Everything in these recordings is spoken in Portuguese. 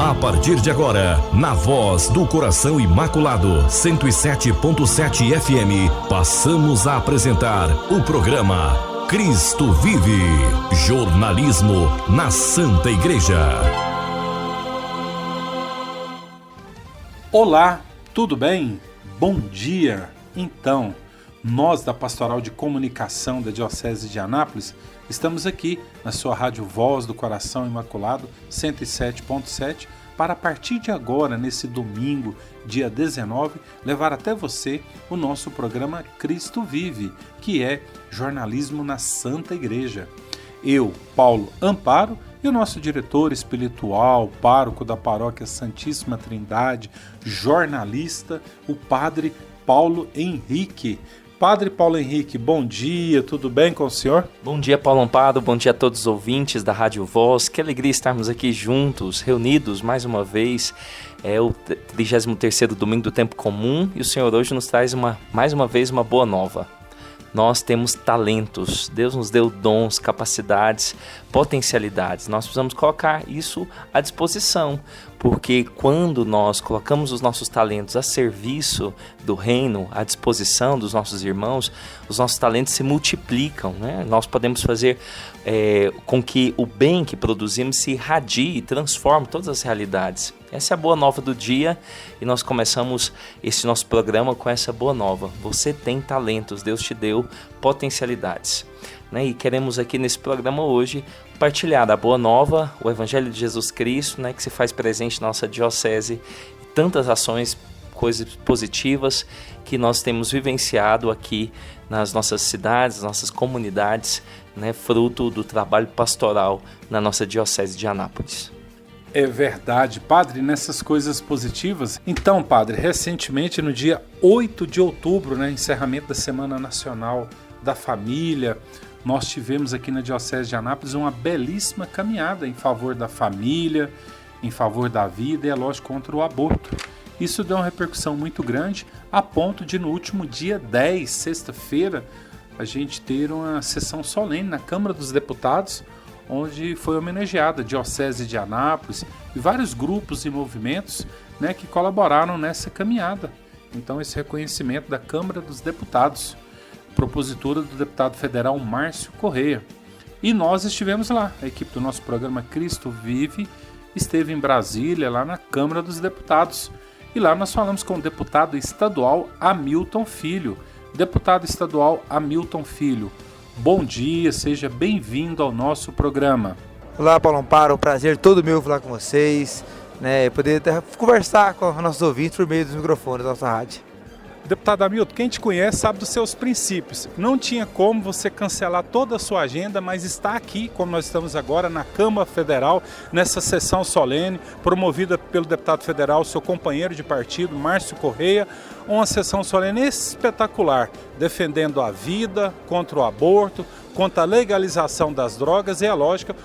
A partir de agora, na Voz do Coração Imaculado, 107.7 FM, passamos a apresentar o programa Cristo Vive, jornalismo na Santa Igreja. Olá, tudo bem? Bom dia! Então, nós da Pastoral de Comunicação da Diocese de Anápolis estamos aqui na sua rádio Voz do Coração Imaculado 107.7 para a partir de agora, nesse domingo, dia 19, levar até você o nosso programa Cristo Vive, que é jornalismo na Santa Igreja. Eu, Paulo Amparo, e o nosso diretor espiritual, pároco da Paróquia Santíssima Trindade, jornalista, o Padre Paulo Henrique. Padre Paulo Henrique, bom dia, tudo bem com o senhor? Bom dia, Paulo Amparo, bom dia a todos os ouvintes da Rádio Voz. Que alegria estarmos aqui juntos, reunidos mais uma vez. É o 33º domingo do tempo comum e o Senhor hoje nos traz mais uma vez uma boa nova. Nós temos talentos, Deus nos deu dons, capacidades, potencialidades. Nós precisamos colocar isso à disposição, porque quando nós colocamos os nossos talentos a serviço do reino, à disposição dos nossos irmãos, os nossos talentos se multiplicam, né? Nós podemos fazer com que o bem que produzimos se irradie e transforme todas as realidades. Essa é a boa nova do dia e nós começamos esse nosso programa com essa boa nova. Você tem talentos, Deus te deu potencialidades, né? E queremos aqui nesse programa hoje partilhar a boa nova, o Evangelho de Jesus Cristo, né, que se faz presente na nossa diocese, e tantas ações, coisas positivas que nós temos vivenciado aqui nas nossas cidades, nas nossas comunidades, né, fruto do trabalho pastoral na nossa diocese de Anápolis. É verdade, padre, nessas coisas positivas. Então, padre, recentemente, no dia 8 de outubro, né, encerramento da Semana Nacional da Família, nós tivemos aqui na Diocese de Anápolis uma belíssima caminhada em favor da família, em favor da vida e, é lógico, contra o aborto. Isso deu uma repercussão muito grande, a ponto de, no último dia 10, sexta-feira, a gente ter uma sessão solene na Câmara dos Deputados, onde foi homenageada a Diocese de Anápolis e vários grupos e movimentos, né, que colaboraram nessa caminhada. Então, esse reconhecimento da Câmara dos Deputados, propositura do deputado federal Márcio Correia. E nós estivemos lá, a equipe do nosso programa Cristo Vive esteve em Brasília, lá na Câmara dos Deputados. E lá nós falamos com o deputado estadual Hamilton Filho. Deputado estadual Hamilton Filho, bom dia, seja bem-vindo ao nosso programa. Olá, Paulo Amparo, um prazer todo meu falar com vocês, né, poder conversar com os nossos ouvintes por meio dos microfones da nossa rádio. Deputado Hamilton, quem te conhece sabe dos seus princípios. Não tinha como você cancelar toda a sua agenda, mas está aqui, como nós estamos agora, na Câmara Federal, nessa sessão solene, promovida pelo deputado federal, seu companheiro de partido, Márcio Correia, uma sessão solene espetacular, defendendo a vida, contra o aborto, contra a legalização das drogas e, é lógica,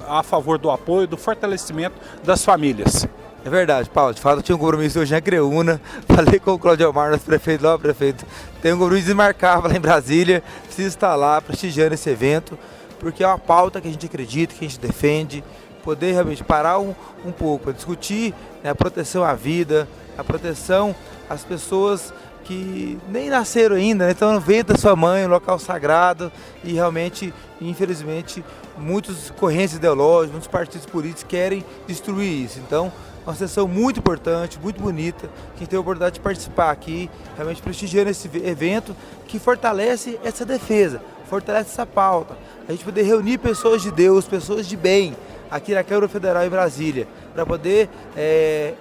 a favor do apoio, do fortalecimento das famílias. É verdade, Paulo, de fato eu tinha um compromisso hoje em Acreúna, falei com o Claudio Omar, nosso prefeito lá, prefeito, tem um compromisso desmarcável lá em Brasília, preciso estar lá prestigiando esse evento, porque é uma pauta que a gente acredita, que a gente defende, poder realmente parar um pouco, para discutir, né, a proteção à vida, a proteção às pessoas que nem nasceram ainda, né, estão no ventre da sua mãe, um local sagrado, e realmente, infelizmente, muitas correntes ideológicas, muitos partidos políticos querem destruir isso. Então, uma sessão muito importante, muito bonita, que a gente teve a oportunidade de participar aqui, realmente prestigiando esse evento que fortalece essa defesa, fortalece essa pauta. A gente poder reunir pessoas de Deus, pessoas de bem, aqui na Câmara Federal em Brasília, para poder,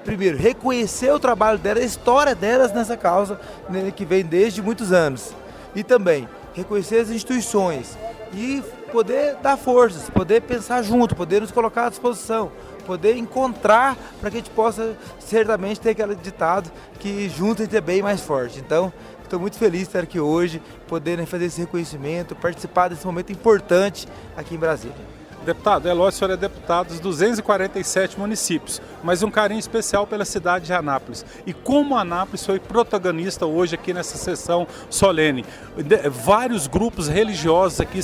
primeiro, reconhecer o trabalho delas, a história delas nessa causa, né, que vem desde muitos anos. E também reconhecer as instituições e poder dar forças, poder pensar junto, poder nos colocar à disposição, poder encontrar para que a gente possa certamente ter aquele ditado que junto a gente é bem mais forte. Então, estou muito feliz de estar aqui hoje, poder fazer esse reconhecimento, participar desse momento importante aqui em Brasília. Deputado, é lógico, o senhor é deputado dos 247 municípios, mas um carinho especial pela cidade de Anápolis. E como Anápolis foi protagonista hoje aqui nessa sessão solene. Vários grupos religiosos aqui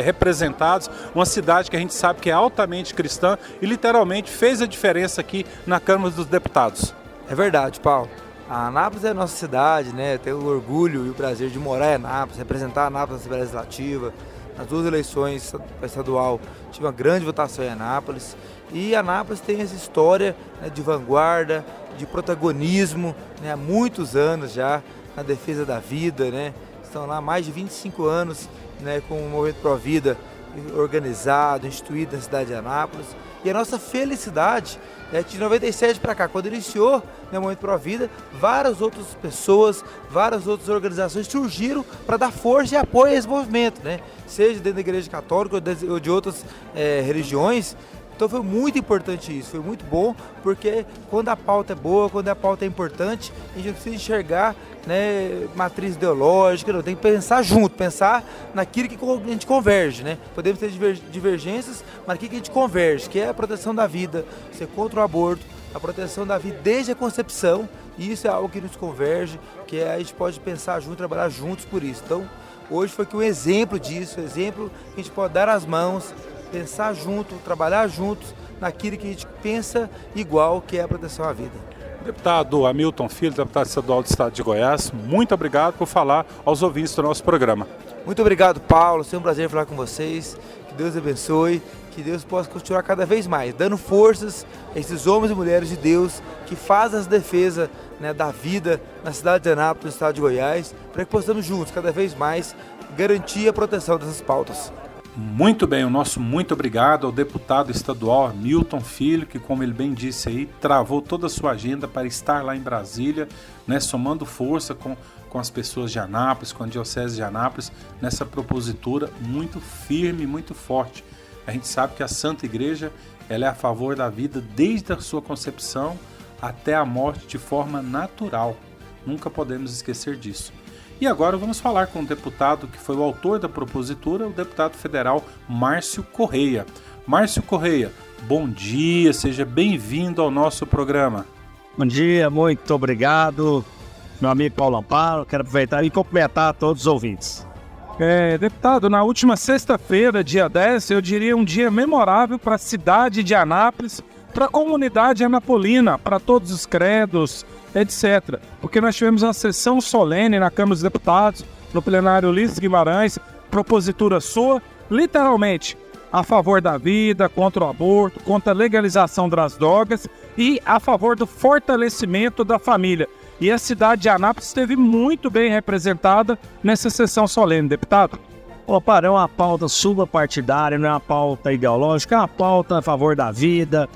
representados, uma cidade que a gente sabe que é altamente cristã e literalmente fez a diferença aqui na Câmara dos Deputados. É verdade, Paulo. A Anápolis é a nossa cidade, né? Tenho o orgulho e o prazer de morar em Anápolis, representar a Anápolis na Assembleia Legislativa. Nas 2 eleições estadual tive uma grande votação em Anápolis. E Anápolis tem essa história, né, de vanguarda, de protagonismo, né, há muitos anos já na defesa da vida, né? Estão lá há mais de 25 anos, né, com o Movimento Pro Vida organizado, instituído na cidade de Anápolis. E a nossa felicidade é que de 97 para cá, quando iniciou, né, o Movimento Pro Vida, várias outras pessoas, várias outras organizações surgiram para dar força e apoio a esse movimento, né? Seja dentro da Igreja Católica ou de outras religiões. Então foi muito importante isso, foi muito bom, porque quando a pauta é boa, quando a pauta é importante, a gente não precisa enxergar, né, matriz ideológica, não, tem que pensar junto, pensar naquilo que a gente converge, né? Podemos ter divergências, mas aquilo que a gente converge, que é a proteção da vida, ser contra o aborto, a proteção da vida desde a concepção, e isso é algo que nos converge, que a gente pode pensar junto, trabalhar juntos por isso. Então, hoje foi aqui um exemplo disso, um exemplo que a gente pode dar as mãos, pensar junto, trabalhar juntos naquilo que a gente pensa igual, que é a proteção à vida. Deputado Hamilton Filho, deputado estadual do Estado de Goiás, muito obrigado por falar aos ouvintes do nosso programa. Muito obrigado, Paulo, foi um prazer falar com vocês, que Deus abençoe, que Deus possa continuar cada vez mais, dando forças a esses homens e mulheres de Deus que fazem as defesas, né, da vida na cidade de Anápolis, no Estado de Goiás, para que possamos juntos, cada vez mais, garantir a proteção dessas pautas. Muito bem, o nosso muito obrigado ao deputado estadual Hamilton Filho, que, como ele bem disse aí, travou toda a sua agenda para estar lá em Brasília, né, somando força com as pessoas de Anápolis, com a Diocese de Anápolis, nessa propositura muito firme, muito forte. A gente sabe que a Santa Igreja, ela é a favor da vida desde a sua concepção até a morte de forma natural. Nunca podemos esquecer disso. E agora vamos falar com o deputado que foi o autor da propositura, o deputado federal Márcio Correia. Márcio Correia, bom dia, seja bem-vindo ao nosso programa. Bom dia, muito obrigado, meu amigo Paulo Amparo. Quero aproveitar e cumprimentar todos os ouvintes. Deputado, na última sexta-feira, dia 10, eu diria um dia memorável para a cidade de Anápolis, para a comunidade anapolina, para todos os credos, etc. Porque nós tivemos uma sessão solene na Câmara dos Deputados, no plenário Ulisses Guimarães, propositura sua, literalmente, a favor da vida, contra o aborto, contra a legalização das drogas e a favor do fortalecimento da família. E a cidade de Anápolis esteve muito bem representada nessa sessão solene, deputado. Opa, é uma pauta suprapartidária, não é uma pauta ideológica, é uma pauta a favor da vida,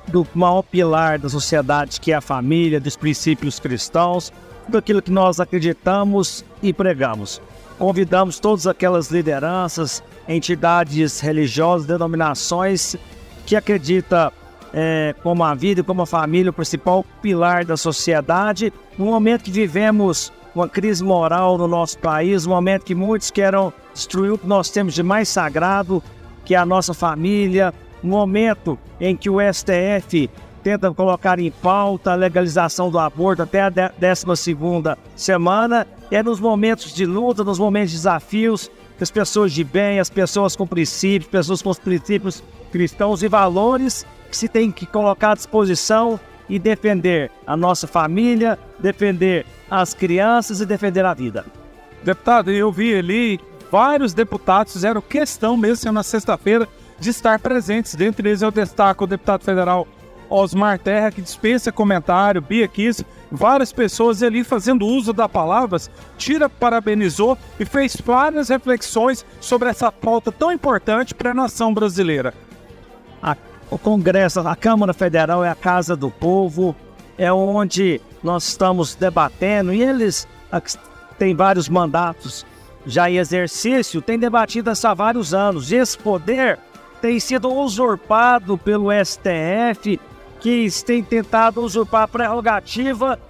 do maior pilar da sociedade, que é a família, dos princípios cristãos, daquilo que nós acreditamos e pregamos. Convidamos todas aquelas lideranças, entidades religiosas, denominações que acreditam como a vida e como a família, o principal pilar da sociedade. No momento que vivemos uma crise moral no nosso país, um momento que muitos querem destruir o que nós temos de mais sagrado, que é a nossa família, um momento em que o STF tenta colocar em pauta a legalização do aborto até a 12ª semana. É nos momentos de luta, nos momentos de desafios, que as pessoas de bem, as pessoas com princípios, pessoas com os princípios cristãos e valores que se tem que colocar à disposição e defender a nossa família, defender as crianças e defender a vida. Deputado, eu vi ali, vários deputados fizeram questão, mesmo na sexta-feira, de estar presentes. Dentre eles eu destaco o deputado federal Osmar Terra, que dispensa comentário, Bia Kiss, várias pessoas ali fazendo uso das palavras. Tira parabenizou e fez várias reflexões sobre essa pauta tão importante para a nação brasileira. O Congresso, a Câmara Federal é a casa do povo, é onde nós estamos debatendo, e eles têm vários mandatos já em exercício, têm debatido isso há vários anos. Esse poder tem sido usurpado pelo STF, que tem tentado usurpar a prerrogativa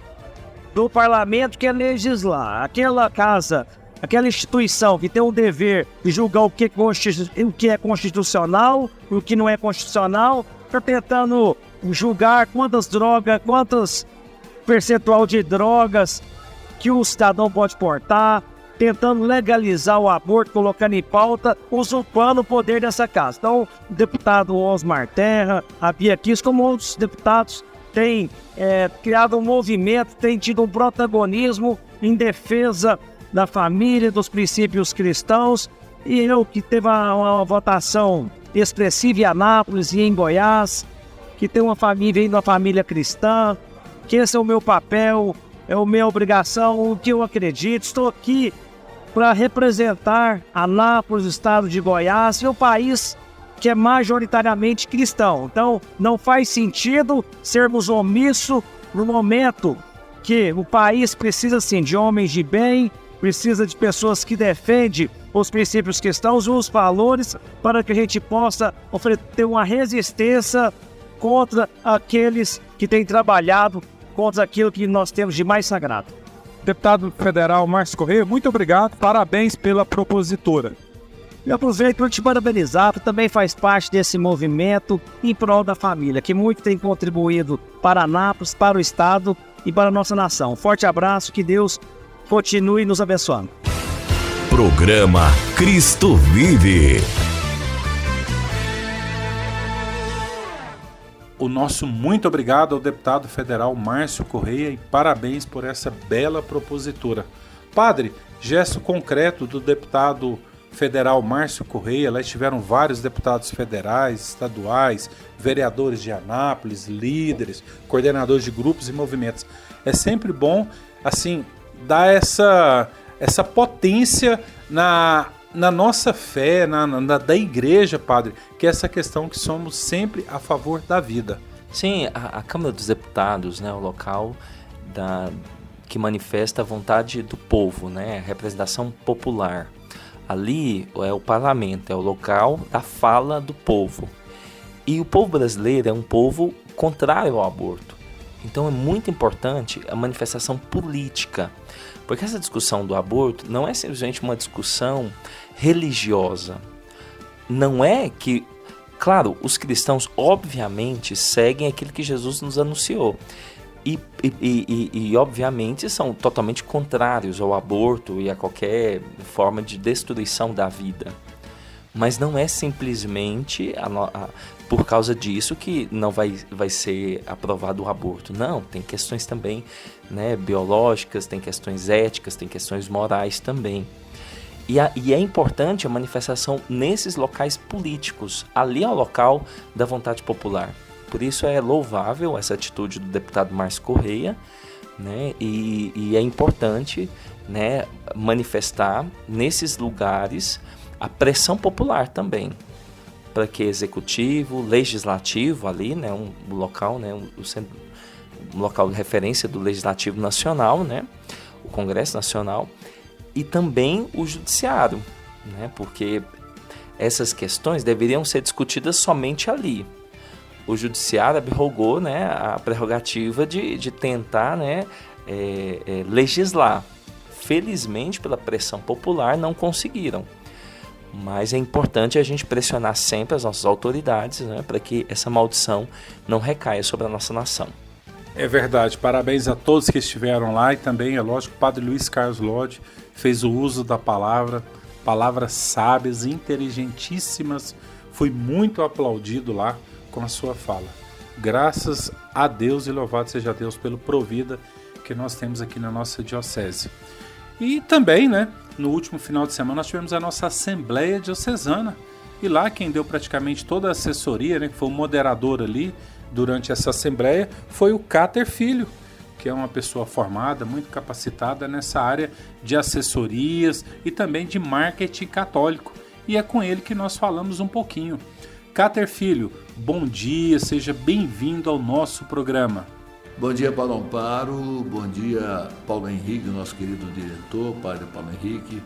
do parlamento, que é legislar. Aquela casa aquela instituição que tem o dever de julgar o que é constitucional e o que não é constitucional, está tentando julgar quantas drogas, quantos percentual de drogas que o cidadão pode portar, tentando legalizar o aborto, colocando em pauta, usurpando o poder dessa casa. Então, o deputado Osmar Terra, a Bia Kiss, como outros deputados, têm criado um movimento, têm tido um protagonismo em defesa da família, dos princípios cristãos, e eu que teve uma votação expressiva em Anápolis e em Goiás, que tem uma família, vem de uma família cristã, que esse é o meu papel, é a minha obrigação, o que eu acredito. Estou aqui para representar Anápolis, o estado de Goiás, e o país que é majoritariamente cristão. Então, não faz sentido sermos omissos no momento que o país precisa, sim, de homens de bem, precisa de pessoas que defendem os princípios cristãos e os valores, para que a gente possa ter uma resistência contra aqueles que têm trabalhado contra aquilo que nós temos de mais sagrado. Deputado federal Márcio Correia, muito obrigado, parabéns pela propositura. Eu aproveito para te parabenizar, tu também faz parte desse movimento em prol da família, que muito tem contribuído para Anápolis, para o estado e para a nossa nação. Forte abraço, que Deus continue nos abençoando. Programa Cristo Vive. O nosso muito obrigado ao deputado federal Márcio Correia e parabéns por essa bela propositura. Padre, gesto concreto do deputado federal Márcio Correia, lá estiveram vários deputados federais, estaduais, vereadores de Anápolis, líderes, coordenadores de grupos e movimentos. É sempre bom, assim, dar essa potência na nossa fé, da igreja, padre, que é essa questão que somos sempre a favor da vida. Sim, a Câmara dos Deputados, né, o local que manifesta a vontade do povo, né, a representação popular. Ali é o parlamento, é o local da fala do povo. E o povo brasileiro é um povo contrário ao aborto. Então é muito importante a manifestação política, porque essa discussão do aborto não é simplesmente uma discussão religiosa. Não é que, claro, os cristãos obviamente seguem aquilo que Jesus nos anunciou e obviamente são totalmente contrários ao aborto e a qualquer forma de destruição da vida. Mas não é simplesmente por causa disso que não vai ser aprovado o aborto. Não, tem questões também, né, biológicas, tem questões éticas, tem questões morais também. E é importante a manifestação nesses locais políticos. Ali é o local da vontade popular. Por isso é louvável essa atitude do deputado Márcio Correia, né, e é importante, né, manifestar nesses lugares a pressão popular também, para que executivo, legislativo ali, né, um local, né, um local de referência do Legislativo Nacional, né, o Congresso Nacional, e também o Judiciário, né, porque essas questões deveriam ser discutidas somente ali. O Judiciário abrogou, né, a prerrogativa de tentar, né, legislar. Felizmente, pela pressão popular, não conseguiram. Mas é importante a gente pressionar sempre as nossas autoridades, né, para que essa maldição não recaia sobre a nossa nação. É verdade, parabéns a todos que estiveram lá e também, é lógico, o padre Luiz Carlos Lodge fez o uso da palavras sábias, inteligentíssimas, foi muito aplaudido lá com a sua fala. Graças a Deus e louvado seja Deus pelo Provida que nós temos aqui na nossa diocese. E também, né, no último final de semana nós tivemos a nossa Assembleia Diocesana. E lá quem deu praticamente toda a assessoria, né, que foi o moderador ali durante essa Assembleia, foi o Cáter Filho, que é uma pessoa formada, muito capacitada nessa área de assessorias e também de marketing católico. E é com ele que nós falamos um pouquinho. Cáter Filho, bom dia, seja bem-vindo ao nosso programa. Bom dia, Paulo Amparo, bom dia, Paulo Henrique, nosso querido diretor, padre Paulo Henrique.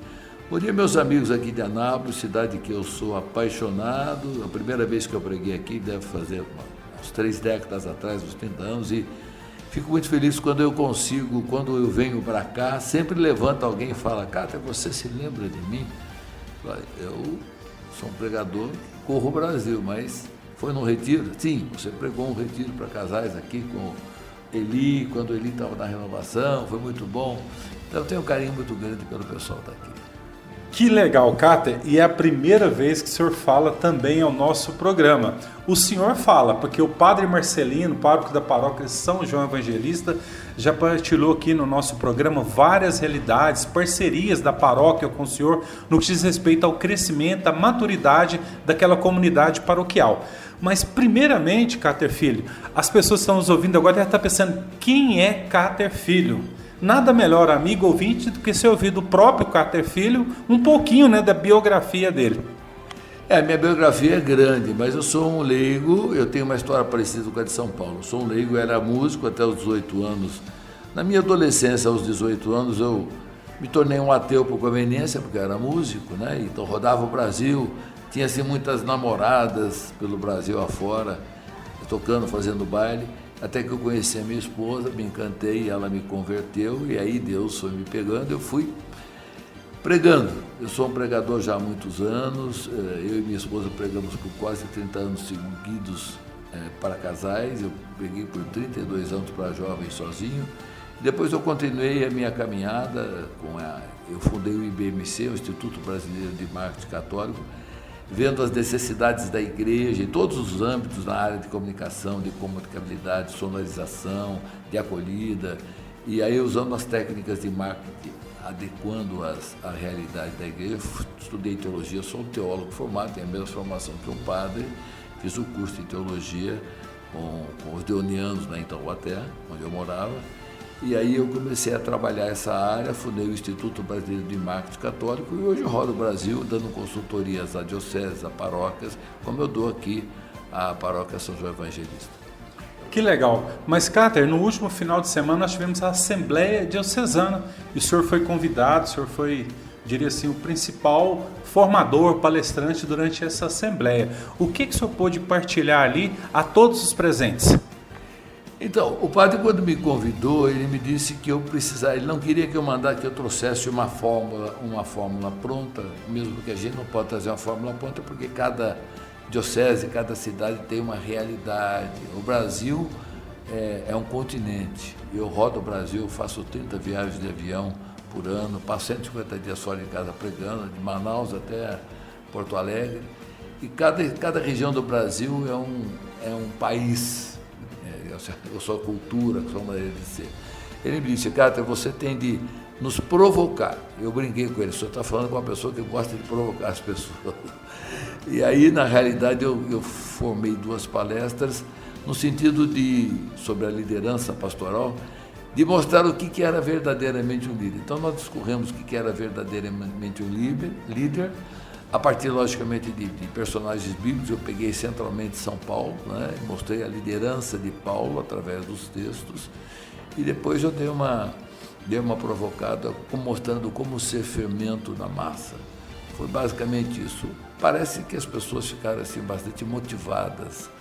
Bom dia, meus amigos aqui de Anápolis, cidade que eu sou apaixonado. A primeira vez que eu preguei aqui deve fazer uns 3 décadas atrás, uns 30 anos, e Fico muito feliz quando eu consigo, quando eu venho para cá, sempre levanta alguém e fala, Cáter, você se lembra de mim? Eu sou um pregador, corro o Brasil, mas foi num retiro? Sim, você pregou um retiro para casais aqui com Eli, quando Eli estava na renovação, foi muito bom. Então eu tenho um carinho muito grande pelo pessoal daqui. Que legal, Cáter, e é a primeira vez que o senhor fala também ao nosso programa. O senhor fala, porque o padre Marcelino, pároco da paróquia São João Evangelista, já partilhou aqui no nosso programa várias realidades, parcerias da paróquia com o senhor no que diz respeito ao crescimento, à maturidade daquela comunidade paroquial. Mas primeiramente, Cáter Filho, as pessoas que estão nos ouvindo agora devem estar pensando, quem é Cáter Filho? Nada melhor, amigo ouvinte, do que ser ouvido do próprio Cáter Filho, um pouquinho, né, da biografia dele. Minha biografia é grande, mas eu sou um leigo, eu tenho uma história parecida com a de São Paulo. Eu sou um leigo, eu era músico até os 18 anos. Na minha adolescência, aos 18 anos, eu me tornei um ateu por conveniência, porque eu era músico, né? Então rodava o Brasil, tinha assim, muitas namoradas pelo Brasil afora, tocando, fazendo baile. Até que eu conheci a minha esposa, me encantei, ela me converteu e aí Deus foi me pegando, eu fui pregando. Eu sou um pregador já há muitos anos, eu e minha esposa pregamos por quase 30 anos seguidos para casais, eu preguei por 32 anos para jovens sozinho. Depois eu continuei a minha caminhada, eu fundei o IBMC, o Instituto Brasileiro de Marketing Católico, vendo as necessidades da igreja em todos os âmbitos na área de comunicação, de comunicabilidade, sonorização, de acolhida, e aí usando as técnicas de marketing, adequando-as à realidade da igreja. Estudei teologia, sou um teólogo formado, tenho a mesma formação que um padre, fiz o curso de teologia com os deonianos em Taubaté, onde eu morava. E aí eu comecei a trabalhar essa área, fundei o Instituto Brasileiro de Marketing Católico e hoje eu rodo o Brasil dando consultorias a dioceses, a paróquias, como eu dou aqui à paróquia São João Evangelista. Que legal. Mas, Cáter, no último final de semana nós tivemos a Assembleia Diocesana e o senhor foi convidado, o senhor foi, diria assim, o principal formador, palestrante durante essa Assembleia. O que o senhor pôde partilhar ali a todos os presentes? Então, o padre, quando me convidou, ele me disse que eu precisava, ele não queria que eu trouxesse uma fórmula pronta, mesmo que a gente não pode trazer uma fórmula pronta, porque cada diocese, cada cidade tem uma realidade. O Brasil é um continente. Eu rodo o Brasil, faço 30 viagens de avião por ano, passo 150 dias fora de casa pregando, de Manaus até Porto Alegre. E cada região do Brasil é um país. Eu sou cultura, sou maneira de ser. Ele me disse, Cáter, você tem de nos provocar. Eu brinquei com ele, o senhor está falando com uma pessoa que gosta de provocar as pessoas. E aí, na realidade, eu formei 2 palestras no sentido sobre a liderança pastoral, de mostrar o que era verdadeiramente um líder. Então, nós discorremos o que era verdadeiramente um líder, a partir, logicamente, de personagens bíblicos. Eu peguei centralmente São Paulo, né? Mostrei a liderança de Paulo através dos textos, e depois eu dei uma provocada mostrando como ser fermento na massa. Foi basicamente isso. Parece que as pessoas ficaram assim, bastante motivadas.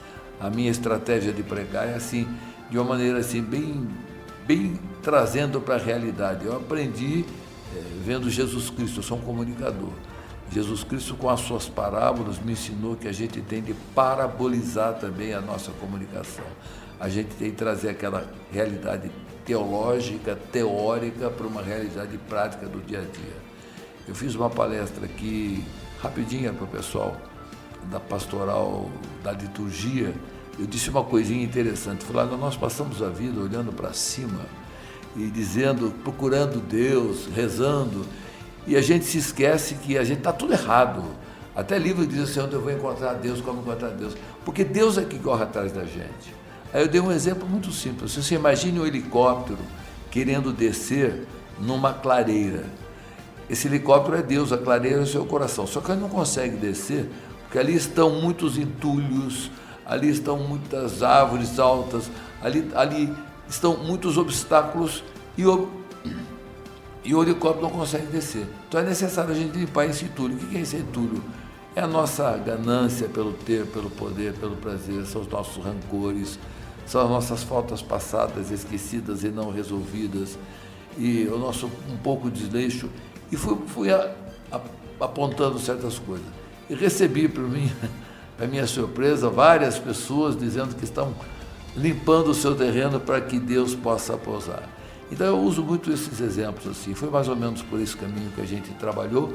A minha estratégia de pregar é assim, de uma maneira assim, bem trazendo para a realidade. Eu aprendi vendo Jesus Cristo, eu sou um comunicador. Jesus Cristo, com as suas parábolas, me ensinou que a gente tem de parabolizar também a nossa comunicação. A gente tem de trazer aquela realidade teológica, teórica, para uma realidade prática do dia a dia. Eu fiz uma palestra aqui, rapidinha para o pessoal, da pastoral, da liturgia. Eu disse uma coisinha interessante. Falei, nós passamos a vida olhando para cima e dizendo, procurando Deus, rezando, e a gente se esquece que a gente está tudo errado. Até livro diz assim, onde eu vou encontrar Deus, como encontrar Deus. Porque Deus é que corre atrás da gente. Aí eu dei um exemplo muito simples. Você imagine um helicóptero querendo descer numa clareira. Esse helicóptero é Deus, a clareira é o seu coração. Só que ele não consegue descer, porque ali estão muitos entulhos, ali estão muitas árvores altas, ali estão muitos obstáculos e o helicóptero não consegue descer. Então é necessário a gente limpar esse entulho. O que é esse entulho? É a nossa ganância pelo ter, pelo poder, pelo prazer, são os nossos rancores, são as nossas faltas passadas, esquecidas e não resolvidas, e o nosso um pouco de desleixo, e fui apontando certas coisas. E recebi para minha surpresa, várias pessoas dizendo que estão limpando o seu terreno para que Deus possa pousar. Então eu uso muito esses exemplos assim. Foi mais ou menos por esse caminho que a gente trabalhou.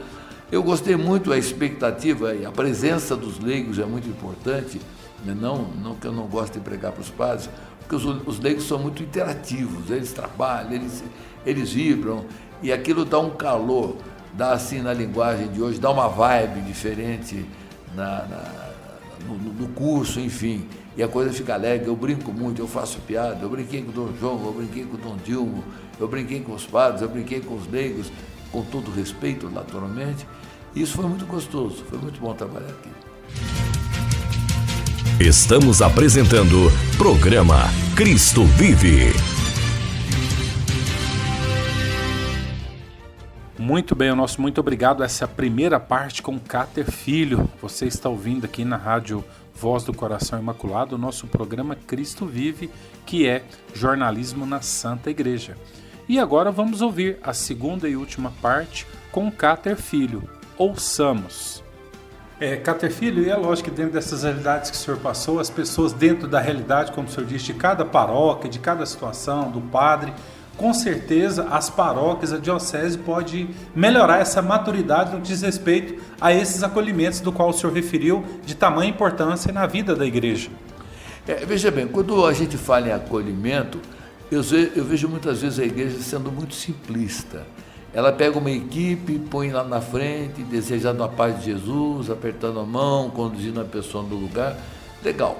Eu gostei muito da expectativa e a presença dos leigos é muito importante, né? Não que eu não gosto de pregar para os padres, porque os leigos são muito interativos, eles trabalham, eles vibram, e aquilo dá um calor, dá assim na linguagem de hoje, dá uma vibe diferente no curso, enfim, e a coisa fica alegre. Eu brinco muito, eu faço piada, eu brinquei com o Dom João, eu brinquei com o Dom Dilmo, eu brinquei com os padres, eu brinquei com os leigos, com todo respeito, naturalmente. Isso foi muito gostoso, foi muito bom trabalhar aqui. Estamos apresentando programa Cristo Vive. Muito bem, o nosso muito obrigado. Essa é a primeira parte com Cáter Filho. Você está ouvindo aqui na Rádio Voz do Coração Imaculado o nosso programa Cristo Vive, que é jornalismo na Santa Igreja. E agora vamos ouvir a segunda e última parte com Cáter Filho. Ouçamos. Cáter Filho, e é lógico que dentro dessas realidades que o senhor passou, as pessoas dentro da realidade, como o senhor disse, de cada paróquia, de cada situação, do padre, com certeza as paróquias, a diocese pode melhorar essa maturidade no que diz respeito a esses acolhimentos do qual o senhor referiu, de tamanha importância na vida da igreja. Veja bem, quando a gente fala em acolhimento, eu vejo muitas vezes a igreja sendo muito simplista. Ela pega uma equipe, põe lá na frente, desejando a paz de Jesus, apertando a mão, conduzindo a pessoa no lugar. Legal.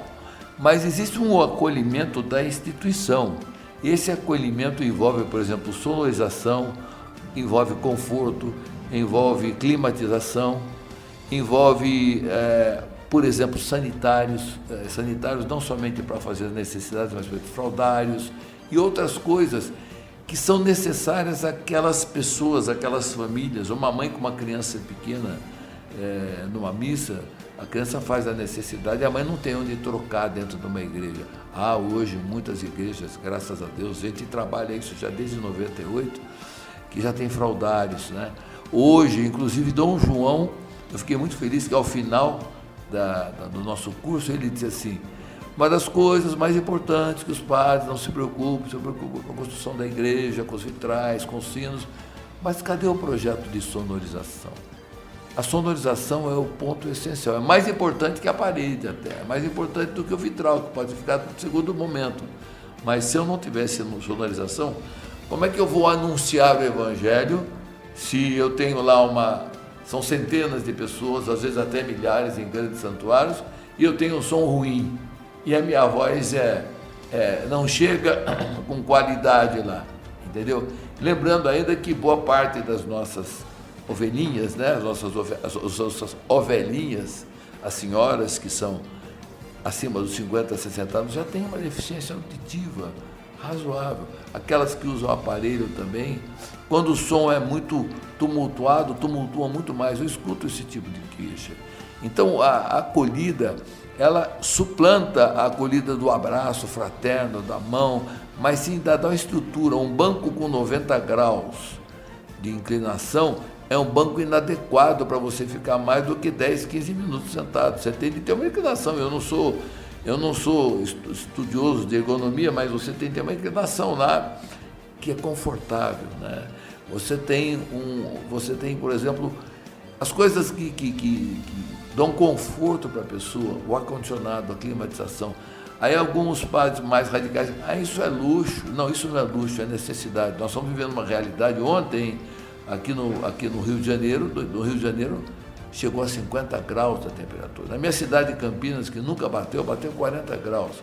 Mas existe um acolhimento da instituição. Esse acolhimento envolve, por exemplo, sonorização, envolve conforto, envolve climatização, envolve, por exemplo, sanitários não somente para fazer as necessidades, mas fraldários e outras coisas que são necessárias àquelas pessoas, àquelas famílias. Uma mãe com uma criança pequena numa missa, a criança faz a necessidade e a mãe não tem onde trocar dentro de uma igreja. Hoje muitas igrejas, graças a Deus, a gente trabalha isso já desde 98, que já tem fraldários, né? Hoje, inclusive, Dom João, eu fiquei muito feliz que ao final do nosso curso ele disse assim: uma das coisas mais importantes que os padres não se preocupem com a construção da igreja, com os vitrais, com os sinos, mas cadê o projeto de sonorização? A sonorização é o ponto essencial, é mais importante que a parede até, é mais importante do que o vitral, que pode ficar no segundo momento. Mas se eu não tivesse sonorização, como é que eu vou anunciar o Evangelho se eu tenho lá são centenas de pessoas, às vezes até milhares em grandes santuários, e eu tenho um som ruim, e a minha voz não chega com qualidade lá, entendeu? Lembrando ainda que boa parte das nossas ovelhinhas, né? As nossas ovelhinhas, as senhoras que são acima dos 50, 60 anos, já têm uma deficiência auditiva razoável. Aquelas que usam aparelho também, quando o som é muito tumultuado, tumultua muito mais. Eu escuto esse tipo de queixa. Então, a acolhida, ela suplanta a acolhida do abraço fraterno, da mão, mas sim dá uma estrutura. Um banco com 90 graus de inclinação é um banco inadequado para você ficar mais do que 10, 15 minutos sentado. Você tem de ter uma inclinação. Eu não sou estudioso de ergonomia, mas você tem de ter uma inclinação lá que é confortável, né? Você tem, por exemplo, as coisas que dão conforto para a pessoa, o ar-condicionado, a climatização. Aí alguns padres mais radicais, isso é luxo. Não, isso não é luxo, é necessidade. Nós estamos vivendo uma realidade. Ontem, aqui no Rio de Janeiro, chegou a 50 graus a temperatura. Na minha cidade de Campinas, que nunca bateu 40 graus.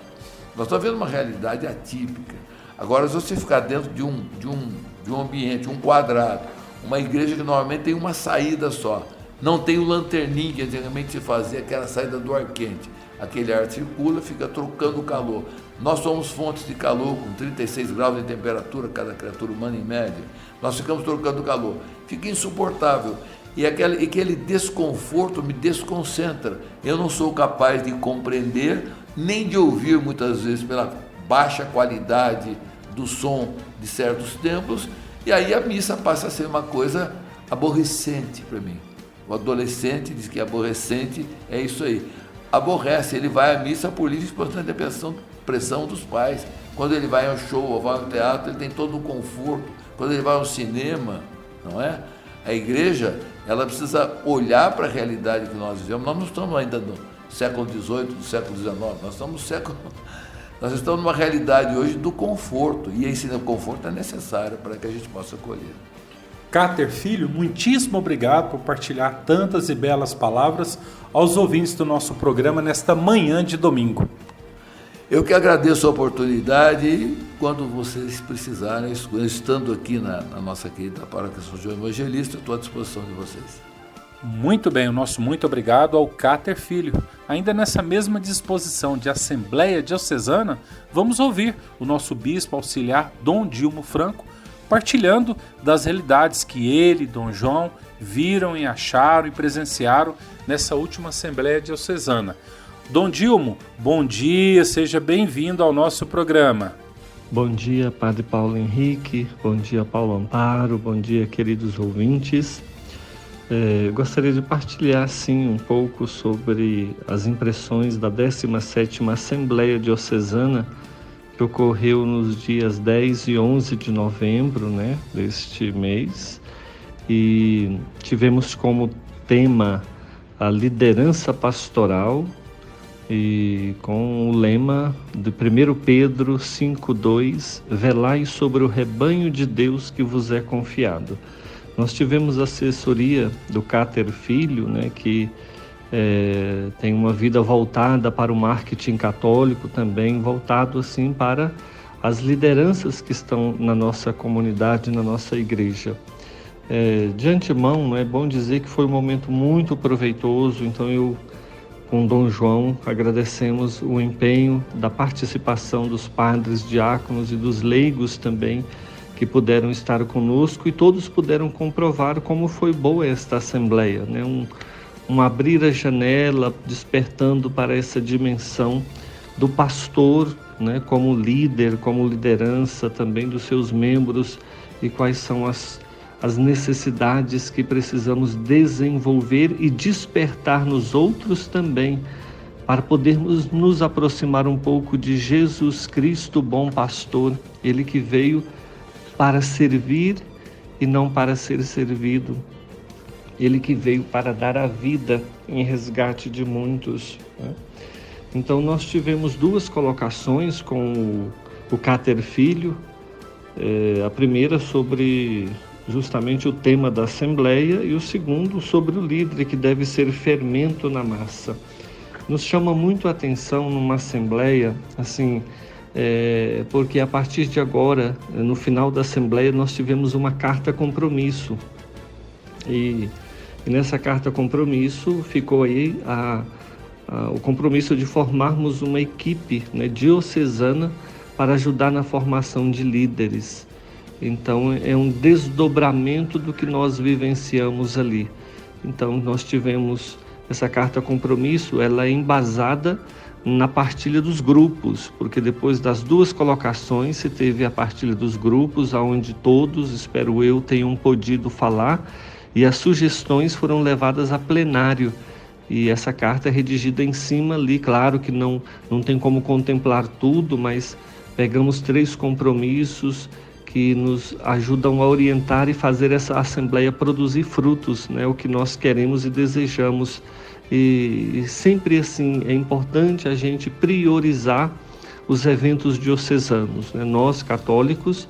Nós estamos vendo uma realidade atípica. Agora, se você ficar dentro de um ambiente, um quadrado, uma igreja que normalmente tem uma saída só, não tem o lanterninho que antigamente se fazia, que era a saída do ar quente. Aquele ar circula, fica trocando o calor. Nós somos fontes de calor com 36 graus de temperatura, cada criatura humana em média. Nós ficamos trocando calor. Fica insuportável. E aquele desconforto me desconcentra. Eu não sou capaz de compreender, nem de ouvir muitas vezes baixa qualidade do som de certos templos, e aí a missa passa a ser uma coisa aborrecente para mim. O adolescente diz que aborrecente é isso aí. Aborrece, ele vai à missa por livre e espontânea pressão dos pais. Quando ele vai ao show ou vai ao teatro, ele tem todo o conforto. Quando ele vai ao cinema, não é? A igreja, ela precisa olhar para a realidade que nós vivemos. Nós não estamos ainda no século XVIII, do século XIX, nós estamos numa realidade hoje do conforto, e esse conforto é necessário para que a gente possa colher. Cáter Filho, muitíssimo obrigado por partilhar tantas e belas palavras aos ouvintes do nosso programa nesta manhã de domingo. Eu que agradeço a oportunidade e quando vocês precisarem, estando aqui na nossa querida Paróquia São João Evangelista, estou à disposição de vocês. Muito bem, o nosso muito obrigado ao Cáter Filho. Ainda nessa mesma disposição de Assembleia Diocesana, vamos ouvir o nosso Bispo Auxiliar Dom Dilmo Franco, partilhando das realidades que ele e Dom João viram e acharam e presenciaram nessa última Assembleia Diocesana. Dom Dilmo, bom dia, seja bem-vindo ao nosso programa. Bom dia, Padre Paulo Henrique, bom dia, Paulo Amparo, bom dia, queridos ouvintes. Gostaria de partilhar, sim, um pouco sobre as impressões da 17ª Assembleia Diocesana, que ocorreu nos dias 10 e 11 de novembro, deste mês, e tivemos como tema a liderança pastoral, e com o lema de 1 Pedro 5,2, velai sobre o rebanho de Deus que vos é confiado. Nós tivemos a assessoria do Cáter Filho, que tem uma vida voltada para o marketing católico também, voltado assim para as lideranças que estão na nossa comunidade, na nossa igreja. De antemão, é bom dizer que foi um momento muito proveitoso, então eu, com Dom João, agradecemos o empenho da participação dos padres, diáconos e dos leigos também, que puderam estar conosco, e todos puderam comprovar como foi boa esta Assembleia, um abrir a janela, despertando para essa dimensão do pastor, como líder, como liderança também dos seus membros, e quais são as necessidades que precisamos desenvolver e despertar nos outros também, para podermos nos aproximar um pouco de Jesus Cristo, bom pastor, ele que veio para servir e não para ser servido. Ele que veio para dar a vida em resgate de muitos. Então nós tivemos duas colocações com o Cáter Filho. A primeira sobre justamente o tema da Assembleia, e o segundo sobre o líder, que deve ser fermento na massa. Nos chama muito a atenção numa Assembleia, porque a partir de agora, no final da Assembleia, nós tivemos uma carta compromisso. E nessa carta compromisso ficou aí o compromisso de formarmos uma equipe diocesana para ajudar na formação de líderes. Então é um desdobramento do que nós vivenciamos ali. Então nós tivemos essa carta compromisso, ela é embasada na partilha dos grupos, porque depois das duas colocações se teve a partilha dos grupos, onde todos, espero eu, tenham podido falar, e as sugestões foram levadas a plenário, e essa carta é redigida em cima ali. Claro que não tem como contemplar tudo, mas pegamos 3 compromissos que nos ajudam a orientar e fazer essa Assembleia produzir frutos, o que nós queremos e desejamos. E sempre assim é importante a gente priorizar os eventos diocesanos, nós católicos,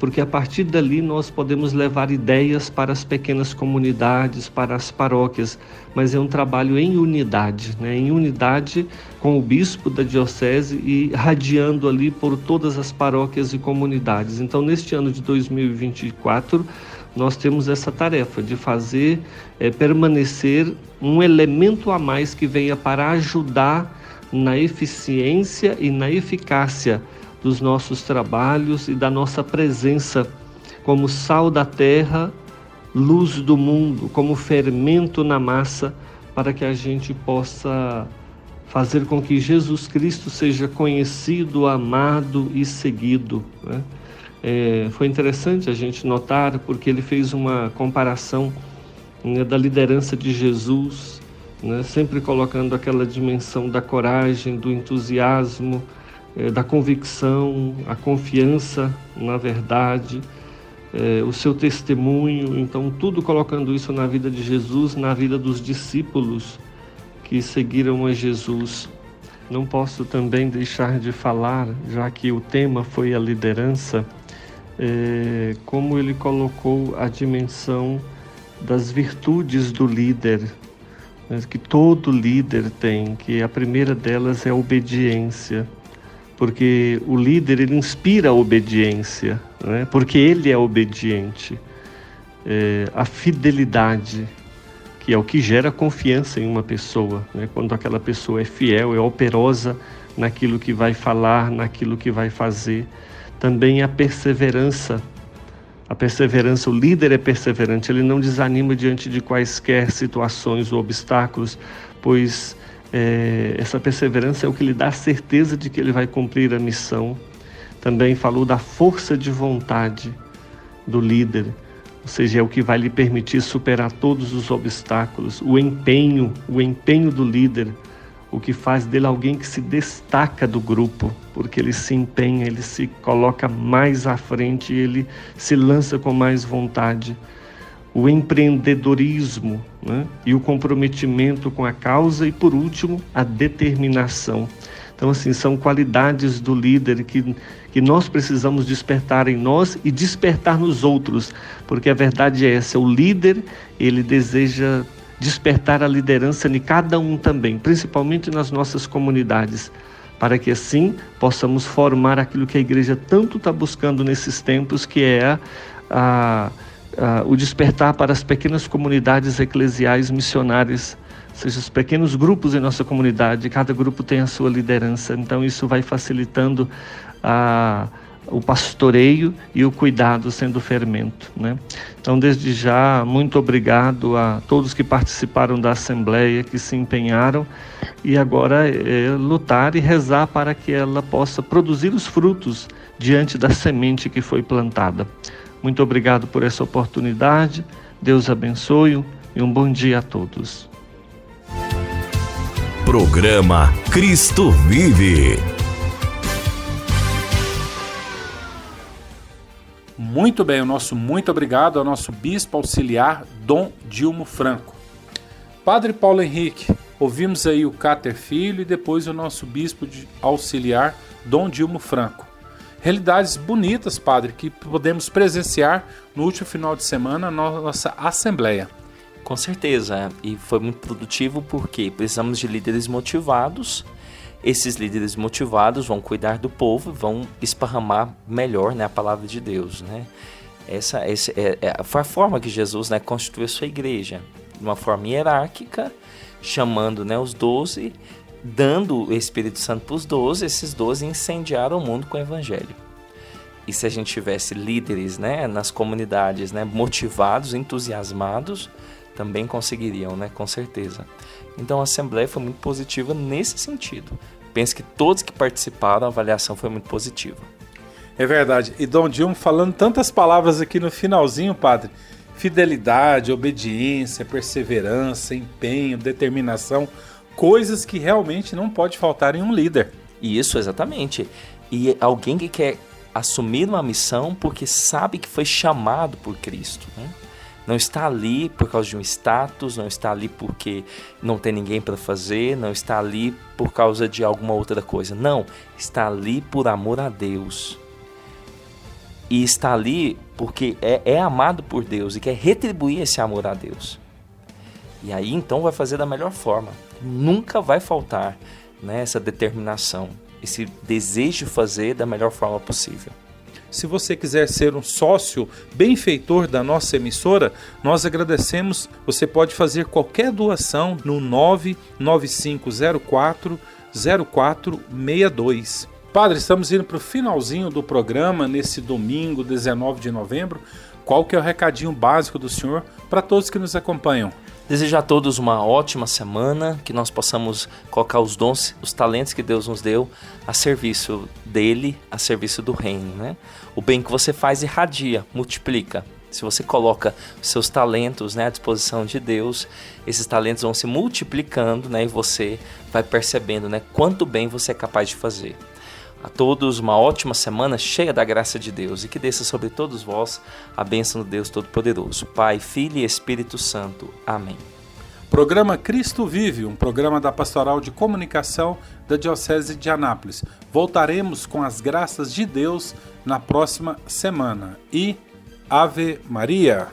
porque a partir dali nós podemos levar ideias para as pequenas comunidades, para as paróquias, mas é um trabalho em unidade, em unidade com o bispo da diocese e radiando ali por todas as paróquias e comunidades. Então, neste ano de 2024, nós temos essa tarefa de fazer permanecer um elemento a mais que venha para ajudar na eficiência e na eficácia dos nossos trabalhos e da nossa presença como sal da terra, luz do mundo, como fermento na massa, para que a gente possa fazer com que Jesus Cristo seja conhecido, amado e seguido, né? Foi interessante a gente notar, porque ele fez uma comparação, né, da liderança de Jesus, né, sempre colocando aquela dimensão da coragem, do entusiasmo, da convicção, a confiança na verdade, o seu testemunho. Então, tudo colocando isso na vida de Jesus, na vida dos discípulos que seguiram a Jesus. Não posso também deixar de falar, já que o tema foi a liderança, como ele colocou a dimensão das virtudes do líder, né, que todo líder tem, que a primeira delas é a obediência, porque o líder, ele inspira a obediência, né, porque ele é obediente. A fidelidade, que é o que gera confiança em uma pessoa, né, quando aquela pessoa é fiel, é operosa naquilo que vai falar, naquilo que vai fazer. Também a perseverança. A perseverança, o líder é perseverante, ele não desanima diante de quaisquer situações ou obstáculos, pois essa perseverança é o que lhe dá a certeza de que ele vai cumprir a missão. Também falou da força de vontade do líder, ou seja, é o que vai lhe permitir superar todos os obstáculos. O empenho do líder, o que faz dele alguém que se destaca do grupo, porque ele se empenha, ele se coloca mais à frente, ele se lança com mais vontade. O empreendedorismo, né, e o comprometimento com a causa, e por último, a determinação. Então, assim, são qualidades do líder que nós precisamos despertar em nós e despertar nos outros, porque a verdade é essa, o líder, ele deseja despertar a liderança em cada um também, principalmente nas nossas comunidades, para que assim possamos formar aquilo que a igreja tanto está buscando nesses tempos, que é o despertar para as pequenas comunidades eclesiais missionárias, ou seja, os pequenos grupos em nossa comunidade, cada grupo tem a sua liderança, então isso vai facilitando o pastoreio e o cuidado sendo fermento, né? Então, desde já, muito obrigado a todos que participaram da Assembleia, que se empenharam, e agora lutar e rezar para que ela possa produzir os frutos diante da semente que foi plantada. Muito obrigado por essa oportunidade, Deus abençoe e um bom dia a todos. Programa Cristo Vive. Muito bem, o nosso muito obrigado ao nosso bispo auxiliar, Dom Dilmo Franco. Padre Paulo Henrique, ouvimos aí o Cáter Filho e depois o nosso bispo auxiliar, Dom Dilmo Franco. Realidades bonitas, padre, que podemos presenciar no último final de semana na nossa Assembleia. Com certeza, e foi muito produtivo porque precisamos de líderes motivados. Esses líderes motivados vão cuidar do povo, vão esparramar melhor, né, a palavra de Deus, né? Essa foi a forma que Jesus, né, constituiu a sua igreja, de uma forma hierárquica, chamando, né, os 12, dando o Espírito Santo para os 12, esses 12 incendiaram o mundo com o Evangelho. E se a gente tivesse líderes, né, nas comunidades, né, motivados, entusiasmados, também conseguiriam, né, com certeza. Então a Assembleia foi muito positiva nesse sentido. Penso que todos que participaram, a avaliação foi muito positiva. É verdade. E Dom Dilmo falando tantas palavras aqui no finalzinho, padre. Fidelidade, obediência, perseverança, empenho, determinação. Coisas que realmente não pode faltar em um líder. Isso, exatamente. E alguém que quer assumir uma missão porque sabe que foi chamado por Cristo, né? Não está ali por causa de um status, não está ali porque não tem ninguém para fazer, não está ali por causa de alguma outra coisa. Não, está ali por amor a Deus. E está ali porque é amado por Deus e quer retribuir esse amor a Deus. E aí então vai fazer da melhor forma. Nunca vai faltar, né, essa determinação, esse desejo de fazer da melhor forma possível. Se você quiser ser um sócio benfeitor da nossa emissora, nós agradecemos. Você pode fazer qualquer doação no 995040462. Padre, estamos indo para o finalzinho do programa nesse domingo, 19 de novembro. qual que é o recadinho básico do senhor para todos que nos acompanham? Desejo a todos uma ótima semana, que nós possamos colocar os dons, os talentos que Deus nos deu a serviço dele, a serviço do reino, né? O bem que você faz irradia, multiplica. Se você coloca seus talentos, né, à disposição de Deus, esses talentos vão se multiplicando, né, e você vai percebendo, né, quanto bem você é capaz de fazer. A todos uma ótima semana cheia da graça de Deus e que desça sobre todos vós a bênção do Deus Todo-Poderoso, Pai, Filho e Espírito Santo. Amém. Programa Cristo Vive, um programa da Pastoral de Comunicação da Diocese de Anápolis. Voltaremos com as graças de Deus na próxima semana. E Ave Maria!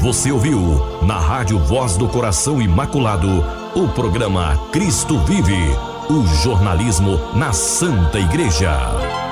Você ouviu na Rádio Voz do Coração Imaculado o programa Cristo Vive, o jornalismo na Santa Igreja.